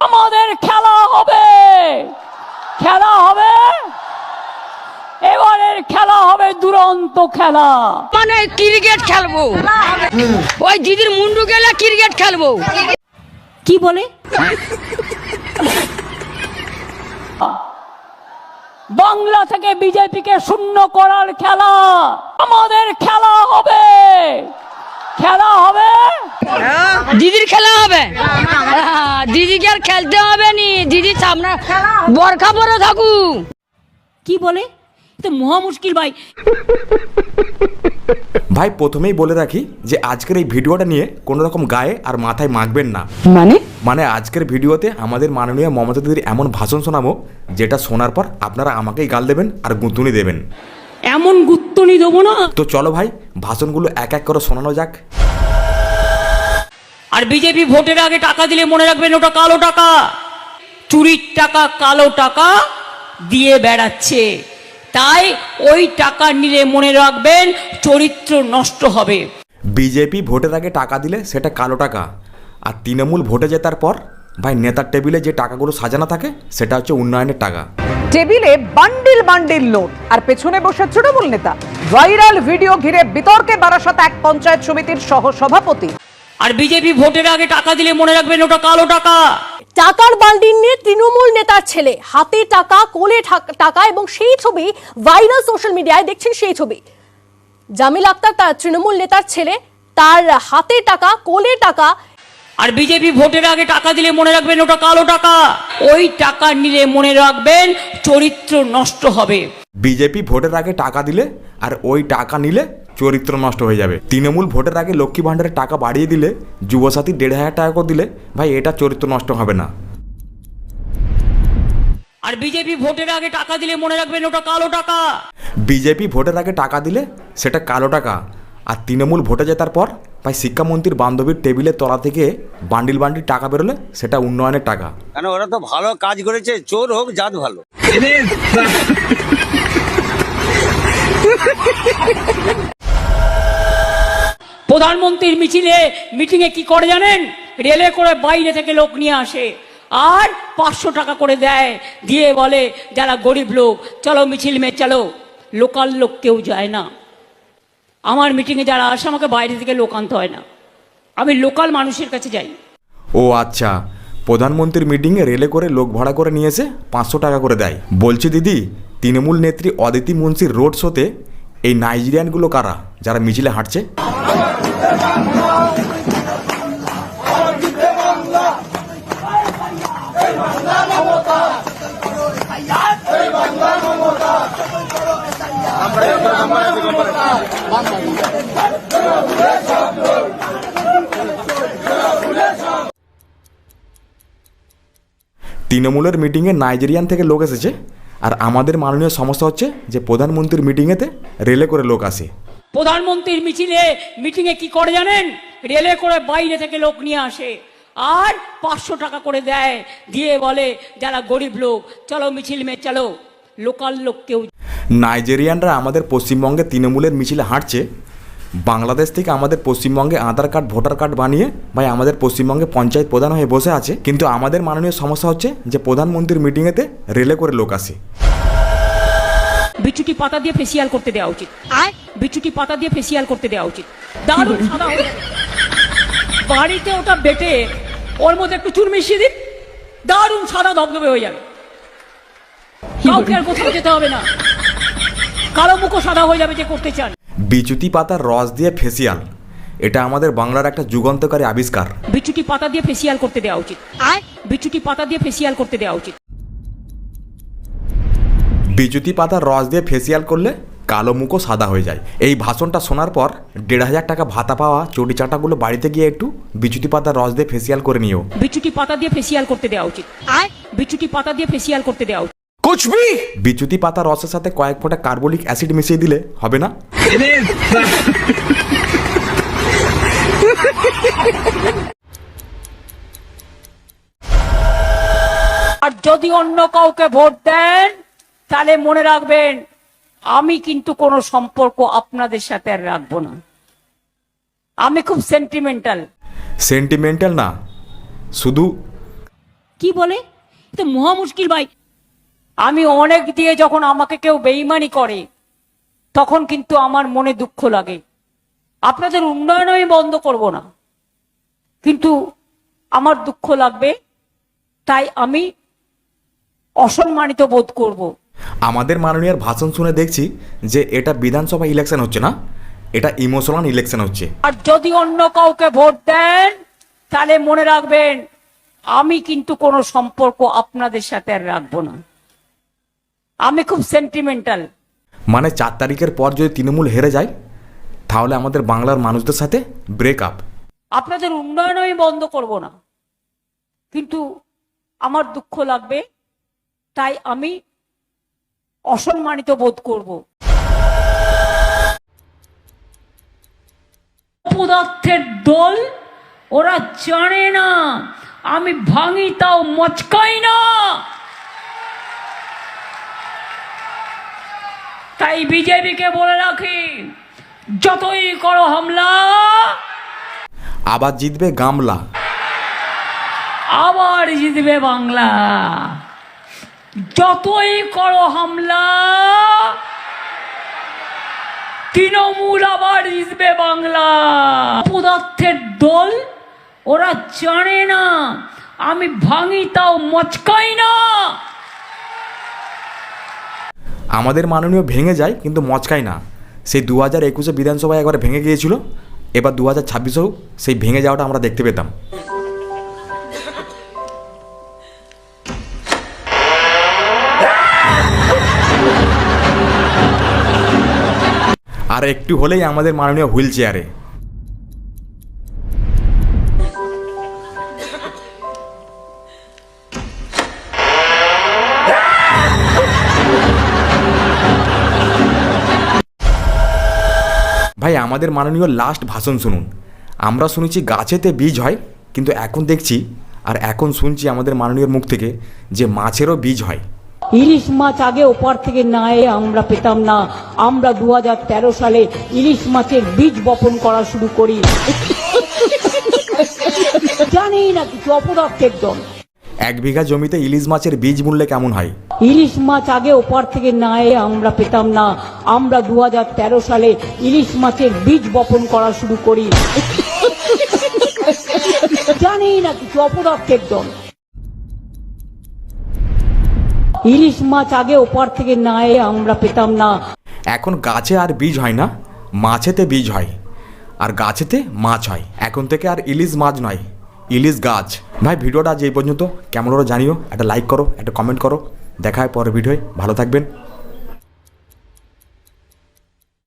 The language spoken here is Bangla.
আমাদের খেলা হবে, খেলা হবে, এবারের খেলা হবে দুরন্ত খেলা। মানে ক্রিকেট খেলবো, ওই দিদির মুন্ডু গেলে ক্রিকেট খেলবো। কি বলে? বাংলা থেকে বিজেপিকে শূন্য করার খেলা, আমাদের খেলা হবে, খেলা হবে, দিদির খেলা হবে। দিদিকে আর খেলতে হবে নি, দিদি সামনে বরখা পরে থাকু। কি বলে? তো মহা মুশকিল ভাই। ভাই প্রথমেই বলে রাখি যে আজকের এই ভিডিওটা নিয়ে কোনো রকম গায়ে আর মাথায় মাখবেন না। মানে আজকের ভিডিওতে আমাদের মাননীয় মমতা দিদির এমন ভাষণ শোনাবো যেটা শোনার পর আপনারা আমাকেই গাল দেবেন আর গুঁতুনি দেবেন। এমন গুত্তনি দেবো না। তো চলো ভাই ভাষণগুলো এক এক করে শোনানো যাক। আর বিজেপি ভোটের আগে টাকা দিলে মনে রাখবেন ওটা কালো টাকা, চুরির টাকা, কালো টাকা দিয়ে বেড়াচ্ছে। তাই ওই টাকা নিলে মনে রাখবেন চরিত্র নষ্ট হবে। বিজেপি ভোটের আগে টাকা দিলে সেটা কালো টাকা, আর তৃণমূল ভোটে জেতার পর ভাই নেতার টেবিলে যে টাকাগুলো সাজানো থাকে সেটা হচ্ছে উন্নয়নের টাকা। টেবিলে বান্ডিল বান্ডিল নোট আর পেছনে বসে তৃণমূল নেতা। ভাইরাল ভিডিও ঘিরে বিতর্কে বারাসাত এক পঞ্চায়েত সমিতির সহ সভাপতি। আর বিজেপি ভোটের আগে টাকা দিলে মনে রাখবেন ওটা কালো টাকা। টাকার বান্ডিল নিয়ে তৃণমূল নেতার ছেলে, হাতে টাকা, কোলে টাকা, এবং সেই ছবি ভাইরাল সোশ্যাল মিডিয়ায়। দেখছেন সেই ছবি, জামিল আক্তার তার তৃণমূল নেতার ছেলে, তার হাতে টাকা, কোলে টাকা। আর বিজেপি ভোটের আগে টাকা দিলে মনে রাখবেন ওটা কালো টাকা, ওই টাকা নিলে মনে রাখবেন চরিত্র নষ্ট হবে। বিজেপি ভোটের আগে টাকা দিলে আর ওই টাকা নিলে চরিত্র নষ্ট হয়ে যাবে। তৃণমূল ভোটের আগে লক্ষ্মী ভাণ্ডারের টাকা বাড়িয়ে দিলে, যুবসাথী 1,500 টাকা করে দিলে ভাই এটা চরিত্র নষ্ট হবে না। আর বিজেপি ভোটের আগে টাকা দিলে মনে রাখবেন ওটা কালো টাকা। বিজেপি ভোটের আগে টাকা দিলে সেটা কালো টাকা, আর তৃণমূল ভোটে জেতার পর ভাই শিক্ষামন্ত্রীর বান্ধবীর টেবিলের তলা থেকে বান্ডিল বান্ডিল টাকা বেরোলে সেটা উন্নয়নের টাকা। কেন ওরা তো ভালো কাজ করেছে, চোর হোক জাত ভালো। প্রধানমন্ত্রীর মিটিংয়ে কি করে জানেন? রেলে করে বাইরে থেকে লোক নিয়ে আসে আর 500 টাকা করে দেয়, দিয়ে বলে যারা গরিব লোক চলো মিছিল মে চলো। লোকাল লোক কেউ যায় না। আমার মিটিংয়ে যারা আসে আমাকে বাইরে থেকে লোক আনতে হয় না, আমি লোকাল মানুষের কাছে যাই। ও আচ্ছা, প্রধানমন্ত্রীর মিটিংয়ে রেলে করে লোক ভাড়া করে নিয়ে এসে 500 টাকা করে দেয়। বলছি দিদি, তৃণমূল নেত্রী অদিতি মুন্সির রোড শোতে এই নাইজেরিয়ানগুলো কারা যারা মিছিলে হাঁটছে? তৃণমূলের মিটিংয়ে নাইজেরিয়ান থেকে লোক এসেছে, আর আমাদের মাননীয় সমস্যা হচ্ছে যে প্রধানমন্ত্রীর মিটিংয়েতে রেলে করে লোক আসে। প্রধানমন্ত্রীর মিটিংয়ে কি করে জানেন? রেলে করে বাইরে থেকে লোক নিয়ে আসে আর 500 টাকা করে দেয়, দিয়ে বলে যারা গরিব লোক চলো মিছিল মে চলো। লোকাল লোক কেউ। নাইজেরিয়ানরা আমাদের পশ্চিমবঙ্গে তৃণমূলের মিছিলে হাঁটছে, বাংলাদেশ থেকে আমাদের পশ্চিমবঙ্গে আধার কার্ড ভোটার কার্ড বানিয়ে ভাই আমাদের পশ্চিমবঙ্গে পঞ্চায়েত প্রধান হয়ে বসে আছে। কিন্তু আমাদের মাননীয় সমস্যা হচ্ছে যে প্রধানমন্ত্রীর মিটিংয়েতে রেলে করে লোক আসে। বিচুটি পাতা দিয়ে ফেসিয়াল করতে দেওয়া উচিত, বিচুটি পাতা দিয়ে ফেসিয়াল করতে দেওয়া উচিত। দারুণ সাদা হয়ে যাবে। বাড়িতে ওটা বেটে ওর মধ্যে একটু চুন মিশিয়ে দিন, দারুণ সাদা ধবধবে হয়ে যাবে। কাউকে আর কোথাও যেতে হবে না, কালো মুখো সাদা হয়ে যাবে যে করতে চান। বিচুতি পাতার রস দিয়ে ফেসিয়াল, এটা আমাদের বাংলার একটা যুগান্তকারী আবিষ্কার। বিচুটি পাতা দিয়ে ফেসিয়াল করতে দেওয়া উচিত, বিচুটি পাতা দিয়ে ফেসিয়াল করতে দেওয়া উচিত। বিচুতি পাতার রস দিয়ে ফেসিয়াল করলে কালো মুখও সাদা হয়ে যায়। এই ভাষণটা শোনার পর 1,500 টাকা ভাতা পাওয়া চটি চাটাগুলো বাড়িতে গিয়ে একটু বিচুতি পাতার রস দিয়ে ফেসিয়াল করে নিও। বিচুটি পাতা দিয়ে ফেসিয়াল করতে দেওয়া উচিত, বিচুটি পাতা দিয়ে ফেসিয়াল করতে দেওয়া উচিত। বিচুতি পাতা রসের সাথে কয়েক ফোঁটা কার্বলিক অ্যাসিড মিশিয়ে দিলে হবে না? আর যদি অন্য কাউকে ভোট দেন তাহলে মনে রাখবেন আমি কিন্তু কোনো সম্পর্ক আপনাদের সাথে আর রাখবো না। আমি খুব সেন্টিমেন্টাল। সেন্টিমেন্টাল না, শুধু কি বলে? এ তো মহা মুশকিল ভাই। আমি অনেক দিয়ে যখন আমাকে কেউ বেইমানি করে তখন কিন্তু আমার মনে দুঃখ লাগে। আপনাদের উন্নয়ন আমি বন্ধ করব না, কিন্তু আমার দুঃখ লাগবে, তাই আমি অসম্মানিত বোধ করব। আমাদের মাননীয়ার ভাষণ শুনে দেখছি যে এটা বিধানসভা ইলেকশন হচ্ছে না, এটা ইমোশনাল ইলেকশন হচ্ছে। আর যদি অন্য কাউকে ভোট দেন তাহলে মনে রাখবেন আমি কিন্তু কোনো সম্পর্ক আপনাদের সাথে আর রাখবো না। আমি খুব সেন্টিমেন্টাল। মানে 4 তারিখের পর যদি তৃণমূল হেরে যায় তাহলে আমাদের বাংলার মানুষদের সাথে ব্রেকআপ। আপনাদের উন্নয়ন আমি বন্ধ করব না, কিন্তু আমার দুঃখ লাগবে, তাই আমি অসম্মানিত বোধ করব। অপদার্থের দল, ওরা জানে না আমি ভাঙি তাও মচকাই না। তাই বিজেপিকে বলে রাখি, যতই করো হামলা আবার জিতবে গামলা, আবার জিতবে বাংলা। যতই করো হামলা তৃণমূল আবার জিতবে বাংলা। অপদার্থের দল, ওরা জানে না আমি ভাঙি তাও মচকাই না। আমাদের মাননীয় ভেঙে যায় কিন্তু মচকায় না। সেই 2021 বিধানসভায় একবার ভেঙে গিয়েছিল, এবার 2026-এও সেই ভেঙে যাওয়াটা আমরা দেখতে পেতাম। আর একটু হলেই আমাদের মাননীয় হুইল চেয়ারে। ভাই আমাদের মাননীয় লাস্ট ভাষণ শুনুন। আমরা শুনেছি গাছেতে বীজ হয়, কিন্তু এখন দেখছি আর এখন শুনছি আমাদের মাননীয়র মুখ থেকে যে মাছেরও বীজ হয়। ইলিশ মাছ আগে ওপার থেকে না এ আমরা পেতাম না। আমরা 2013 সালে ইলিশ মাছের বীজ বপন করা শুরু করি। জানি না কিছু অপদার্থের দল। 1 বিঘা জমিতে ইলিশ মাছের বীজ মূল্যে কেমন হয়? ইলিশ মাছ আগে ওপার থেকে না এ আমরা পেতাম না। আমরা 2013 সালে ইলিশ মাছের বীজ বপন করা শুরু করি। জানি না কিছু অপদার্থের দল। ইলিশ মাছ আগে ওপার থেকে না এ আমরা পেতাম না। এখন গাছে আর বীজ হয় না, মাছেতে বীজ হয়, আর গাছেতে মাছ হয়। এখন থেকে আর ইলিশ মাছ নয়, ইলিশ গাছ। ভাই ভিডিওটা আজ এই পর্যন্ত, কেমন হলো জানিও। একটা লাইক করো, একটা কমেন্ট করো। দেখা হয় পরের ভিডিওয়, ভালো থাকবেন।